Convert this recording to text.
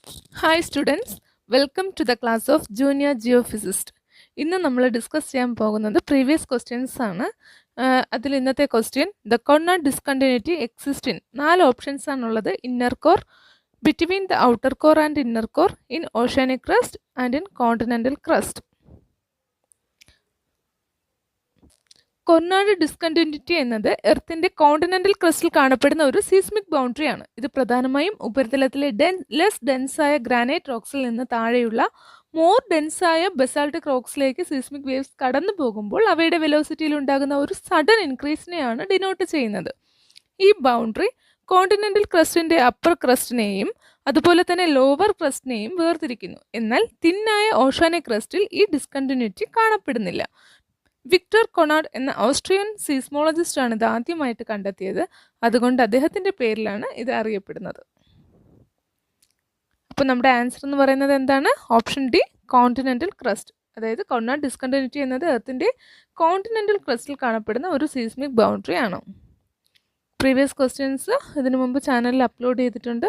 Hi students, welcome to the class of Junior Geophysicist. ഇന്ന് നമ്മൾ discuss ചെയ്യാൻ പോകുന്നത് പ്രീവിയസ് ക്വസ്റ്റ്യൻസ് ആണ്. അതിൽ ഇന്നത്തെ question the coordinate discontinuity exist in 4 options ആണുള്ളത്. Inner core, between the outer core and inner core, in oceanic crust and in continental crust. Coordinate discontinuity എന്നത് എർത്തിന്റെ കോണ്ടിനെന്റൽ ക്രസ്റ്റിൽ കാണപ്പെടുന്ന ഒരു സീസ്മിക് ബൗണ്ടറി ആണ്. ഇത് പ്രധാനമായും ഉപരിതലത്തിലെ ലെസ് ഡെൻസായ ഗ്രാനൈറ്റ് റോക്സിൽ നിന്ന് താഴെയുള്ള മോർ ഡെൻസായ ബസാൾട്ടിക് റോക്സിലേക്ക് സീസ്മിക് വേവ്സ് കടന്നു പോകുമ്പോൾ അവയുടെ വെലോസിറ്റിയിൽ ഉണ്ടാകുന്ന ഒരു സഡൻ ഇൻക്രീസിനെയാണ് ഡിനോട്ട് ചെയ്യുന്നത്. ഈ ബൗണ്ടറി കോണ്ടിനെന്റൽ ക്രസ്റ്റിന്റെ അപ്പർ ക്രസ്റ്റിനെയും അതുപോലെ തന്നെ ലോവർ ക്രസ്റ്റിനെയും വേർതിരിക്കുന്നു. എന്നാൽ തിന്നായ ഓഷ്യാനിക് ക്രസ്റ്റിൽ ഈ ഡിസ്കണ്ടിന്യൂറ്റി കാണപ്പെടുന്നില്ല. വിക്ടർ കൊണാഡ് എന്ന ഓസ്ട്രിയൻ സീസ്മോളജിസ്റ്റ് ആണ് ഇത് ആദ്യമായിട്ട് കണ്ടെത്തിയത്. അതുകൊണ്ട് അദ്ദേഹത്തിന്റെ പേരിലാണ് ഇത് അറിയപ്പെടുന്നത്. അപ്പോൾ നമ്മുടെ ആൻസർ എന്ന് പറയുന്നത് എന്താണ്? Option D, continental crest. അതായത് കോർഡിനേറ്റ് ഡിസ്കണ്ടിന്യൂറ്റി എന്നത് എർത്തിന്റെ കോണ്ടിനെന്റൽ ക്രസ്റ്റിൽ കാണപ്പെടുന്ന ഒരു സീസ്മിക് ബൗണ്ടറി ആണ്. പ്രീവിയസ് ക്വസ്റ്റ്യൻസ് ഇതിനു മുമ്പ് ചാനലിൽ അപ്ലോഡ് ചെയ്തിട്ടുണ്ട്.